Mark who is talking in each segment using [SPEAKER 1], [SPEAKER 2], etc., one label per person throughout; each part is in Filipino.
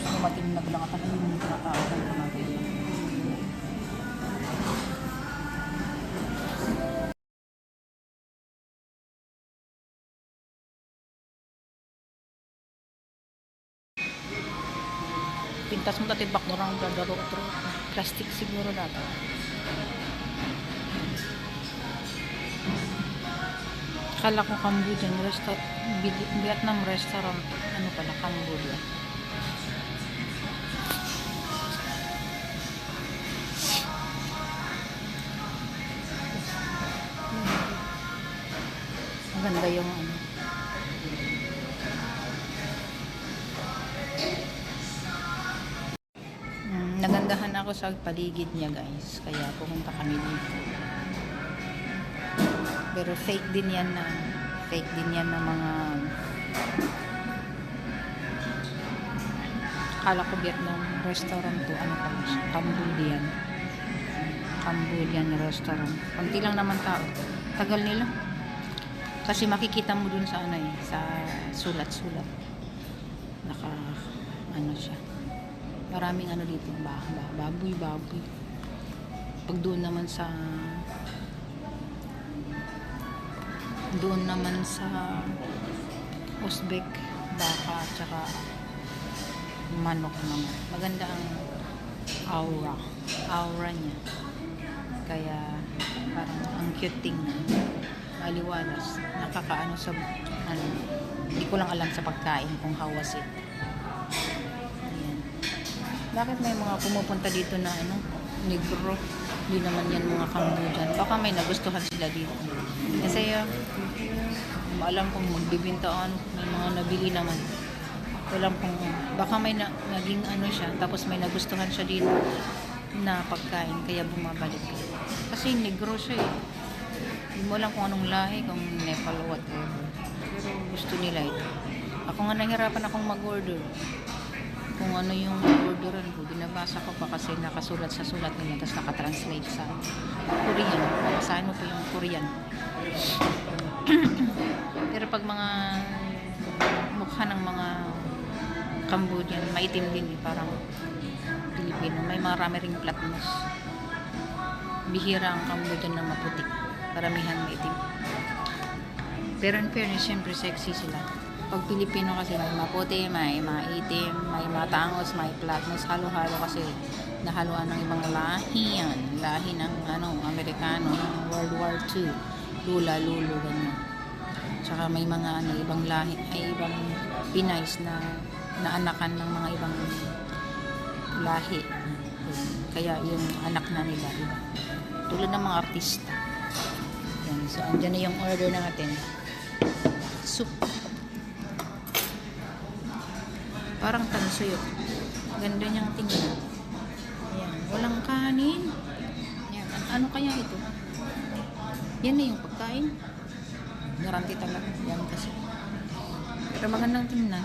[SPEAKER 1] Tapos lumating na lang ako yung tinatawag ng natin. Pintas mo tatibak mo lang dadaro otro. Plastic siguro data. Kala ko Cambodian restaurant, Vietnam restaurant, ano pala, Cambodia. Maganda yung ano. Nagandahan ako sa paligid niya, guys. Kaya pumunta kami dito. Pero fake din yan na mga kala ko Vietnam restaurant to, ano pala siya, Cambodian restaurant. Kunti lang naman tao. Tagal nila. Kasi makikita mo dun sa ano sa sulat-sulat. Naka ano siya. Maraming ano dito, baboy. Pag doon naman sa Uzbek, baka at saka manok naman. Maganda ang aura niya. Kaya parang ang cute tingnan. Maliwalas. Nakakaano sa ano, hindi ko lang alam sa pagkain kung how was it. Ayan. Bakit may mga pumupunta dito na ano, negro? Hindi naman yan mga Cambodian. Baka may nagustuhan sila dito. Kasi alam kung magbibintaan, may mga nabili naman. Alam kung baka may naging ano siya, tapos may nagustuhan siya dito na pagkain, kaya bumabalik. Kasi negro siya eh. Hindi mo alam kung anong lahi, kung Nepal o whatever. Pero gusto nila ito. Ako nga nahirapan akong mag-order. Kung ano yung orderan ko, binabasa ko pa kasi nakasulat sa sulat nila, tapos nakatranslate sa Korean. Babasahin mo pa yung Korean. Pero pag mga mukha ng mga Cambodian, maitim din eh, parang Pilipino. May marami ring platnos. Bihira ang Cambodian na maputi. Karamihan maitim. Pero in fairness, syempre sexy sila. Pag Pilipino kasi may maputi, may maitim, may matangos, may platnos, halo-halo kasi nahaluan ng ibang lahi yan. Lahi ng Amerikano, ng World War II. Lula-lulo, ganyan. Tsaka may mga ibang lahi, ay ibang Pinays na naanakan ng mga ibang lahi. Kaya yung anak na nila, iba. Tulad ng mga artista. Yan. So, andyan na yung order natin. Soup. Parang tansuyo. Ganda niyang tingnan. Ayan. Walang kanin. Ayan. Ano kaya ito? Yan na yung pagkain. Garanti talaga. Yan kasi. Pero magandang tingnan.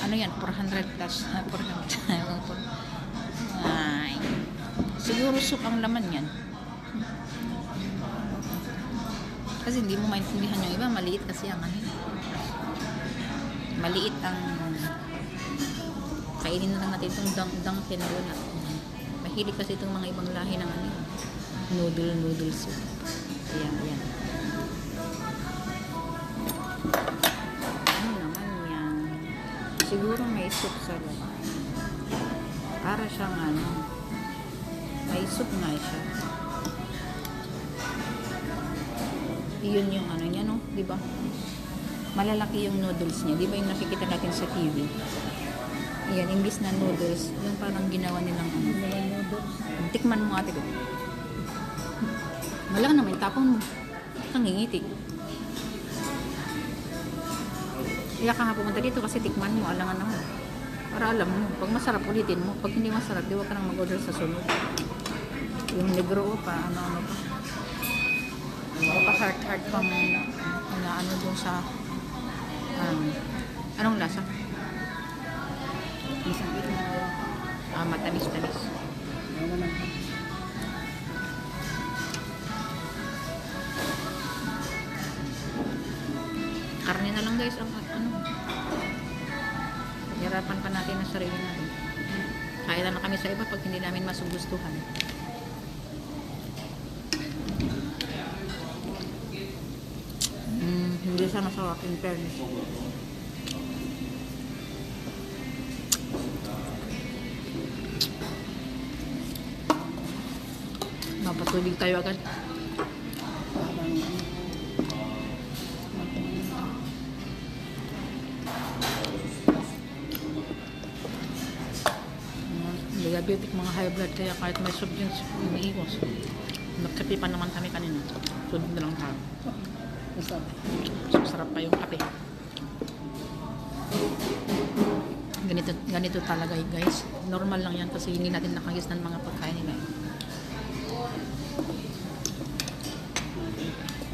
[SPEAKER 1] Ano yan? 400 plus. 400. Ay. Siguro soup ang laman yan. Kasi hindi mo maintindihan yung iba. Maliit kasi ang ano. Maliit ang kainin na lang natin itong dangkin na wala. Mahilig kasi itong mga ibang lahi ng ano, noodle soup. Ayan. Ano naman yan? Siguro may soup sa loob. Para siyang ano, may soup nga siya. Iyon yung ano niya, no? Diba? Malalaki yung noodles niya. Di ba yung nakikita natin sa TV? Ayan, imbis na noodles, yung parang ginawa nilang ano. Tikman mo ate ko. Wala naman, tapon mo. Nangingitik. Kaya ka nga pumunta dito kasi tikman mo, alangan naman. Para alam mo, pag masarap ulitin mo. Pag hindi masarap, di wag ka nang mag-order sa sunod. Yung negro pa, ano pa. Pa heart pang na ano dun sa anong lasa? Matamis-tamis. Karne na lang guys ang ano. Sarapan pa natin ang sarili natin. Kaya lang na kami sa iba pag hindi namin masugustuhan. Hindi siya masarap in fairness. Mapatubig tayo agad. Diabetic, mga high blood, kaya kahit may soft drinks, iniiwas. Nagkape pa naman kami kanina. Sunod na lang tayo. Masarap pa yung kape. Ganito talaga guys. Normal lang yan kasi hindi natin nakagis ng mga pagkain nila.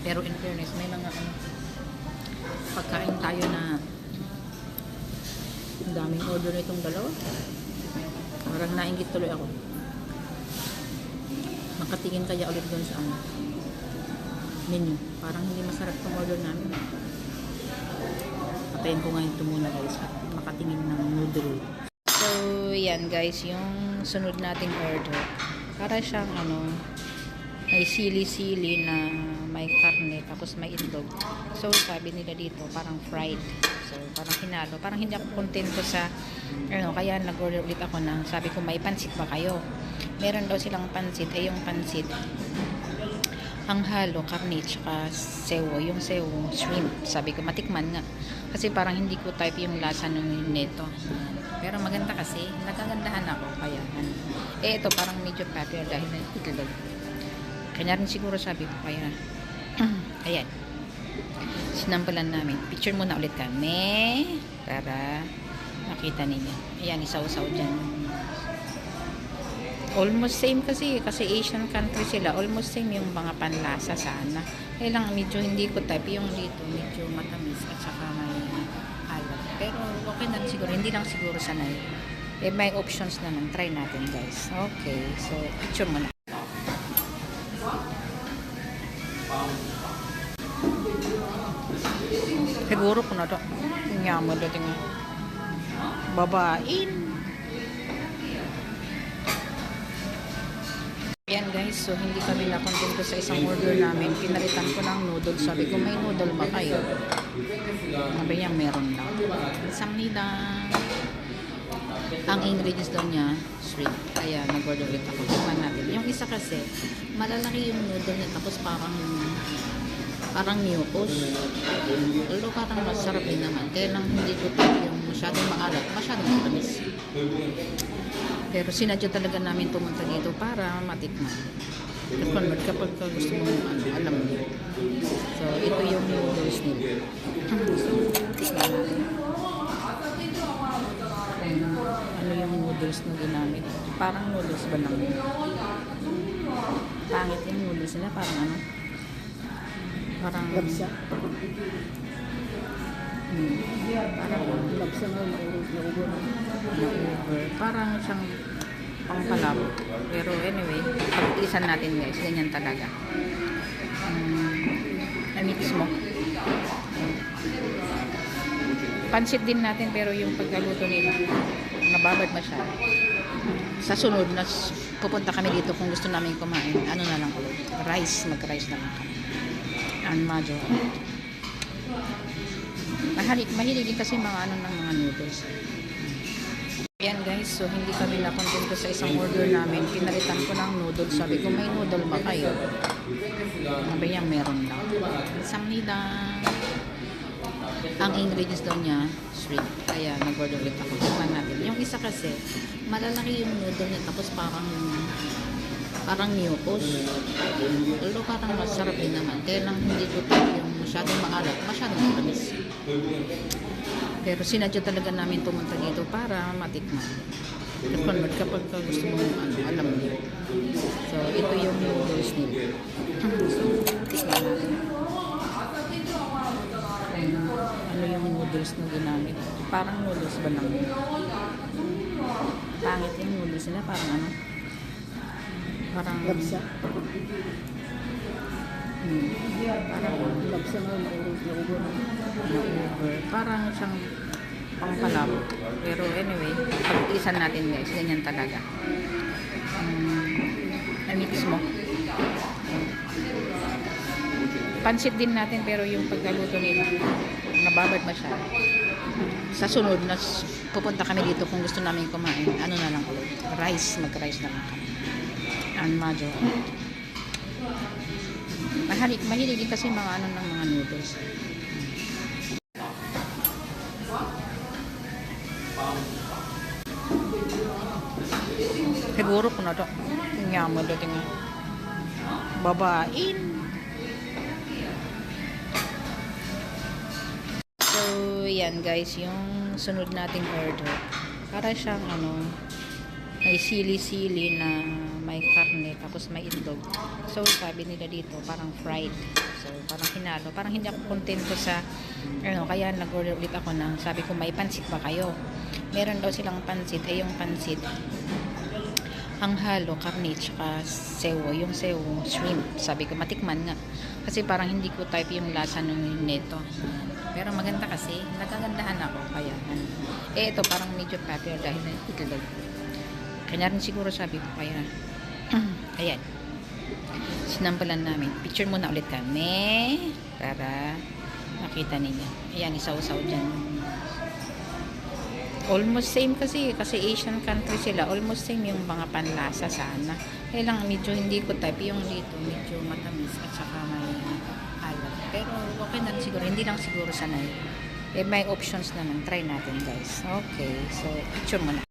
[SPEAKER 1] Pero in fairness, may mga pagkain tayo na ang daming order nitong dalawa. Parang nainggit tuloy ako. Makatingin kaya ulit doon sa menu. Parang hindi masarap tong order namin. Patayin ko nga ito muna guys. Makatingin ng noodle. So, yan guys. Yung sunod nating order. Para siyang may sili-sili na may karne. Tapos may itlog. So, sabi nila dito parang fried. So, parang hinalo. Parang hindi ako kontento sa kaya nag-order ulit ako ng sabi ko may pansit ba kayo? Meron daw silang pansit. Yung pansit ang halo, karne, tsaka sewo. Yung sewo, shrimp. Sabi ko, matikman nga. Kasi parang hindi ko type yung lasa ng neto. Pero maganda kasi. Nagagandahan ako. Kaya, ito parang medyo popular dahil na itlog. Kanya rin siguro sabi ko. Kaya, ayan. Sinampalan namin. Picture muna ulit kami. Para makita ninyo. Ayan, isaw-saw dyan. Almost same kasi Asian country sila. Almost same yung mga panlasa sana. Kaya lang medyo hindi ko type yung dito. Medyo matamis at saka may alat. Pero okay na siguro. Hindi lang siguro sanay. May options naman. Try natin guys. Okay. So, picture muna. Siguro po na ito. Nga mo dating babain. Ayan guys, so hindi kami nakontento sa isang order namin. Pinalitan ko ng noodle. Sabi ko, may noodle ba kayo? Sabi niya, meron daw. Isang nila. Ang ingredients daw niya, shrimp. Kaya nag-order ulit ako. Tingnan natin. Yung isa kasi, malalaki yung noodle niya. Tapos parang nyukos. Although parang masarap din naman. Kaya lang hindi ko yung masyadong maalat. Masyadong matamis. Pero sinadya talaga namin pumunta dito para matikman. Kapag gusto mo alam mo. So, ito yung noodles nila. Tikman natin. Ano yung noodles na ginamit. Parang noodles ba lang? Pangit yung noodles nila. Parang Parang
[SPEAKER 2] labsa.
[SPEAKER 1] Parang
[SPEAKER 2] Labsa nga na-over.
[SPEAKER 1] Parang siyang pangpalab. Pero anyway, pag-isan natin guys, ganyan talaga. Mismo. Pansit din natin pero yung pagkaluto nila, nababad masyado. Sa sunod, pupunta kami dito kung gusto namin kumain. Ano na lang ulit? Rice. Mag-rice na lang kami. Ang majo. Mahilig din kasi mga ng mga noodles. Ayan guys, so hindi kami nakontento sa isang order namin. Pinalitan ko ng noodles. Sabi ko, may noodle ba kayo? Sabi niya, meron daw. Isang nila. Ang ingredients daw niya, shrimp. Kaya nag-order ulit ako. Tingnan natin. Yung isa kasi, malalaki yung noodle niya. Tapos parang nyukos. Although parang masarap din naman. Kaya lang hindi ko type yung masyadong maalat. Masyadong matamis. Pero sinadya talaga namin pumunta dito para matikman. Kapag gusto mo alam mo. So, ito yung noodles nila. Tikman natin. Ano yung noodles na ginamit. Parang noodles ba lang? Pangit yung noodles nila. Parang Parang
[SPEAKER 2] Labsa.
[SPEAKER 1] Parang
[SPEAKER 2] Labsa nga na-over.
[SPEAKER 1] Parang siyang pang palabo. Pero anyway, pag-isan natin guys, ganyan talaga. Mix mo. Pansit din natin pero yung pagkaluto nila, nababad masyado. Sa sunod, pupunta kami dito kung gusto namin kumain. Ano na lang ulit? Rice. Mag-rice na lang kami. And majo. Mahilig din kasi mga ano ng mga noodles. Siguro ko na to. Tingnan mo dating babain. So, yan guys, yung sunod nating order. Para siyang ano, may sili-sili na may karne, tapos may itlog. So, sabi nila dito, parang fried. So, parang hinalo. Parang hindi ako kontento sa, ano, kaya nag-order ulit ako ng, sabi ko, may pansit ba kayo? Meron daw silang pansit, ay yung pansit. Ang halo, karne, tsaka sewo. Yung sewo, shrimp. Sabi ko, matikman nga. Kasi parang hindi ko type yung lasa ng neto. Pero maganda kasi, nagagandahan ako. Kaya, ito parang medyo popular dahil na itlog. Kanya rin siguro sabi ko, kaya, ayan. Sinampalan namin. Picture muna ulit kami para makita ninyo. Ayan, isaw-saw dyan. Almost same kasi Asian country sila. Almost same yung mga panlasa sana. Kaya lang medyo hindi ko type yung dito. Medyo matamis at saka may alat. Pero okay na siguro. Hindi lang siguro sanay. Eh may options naman. Try natin guys. Okay. So picture muna.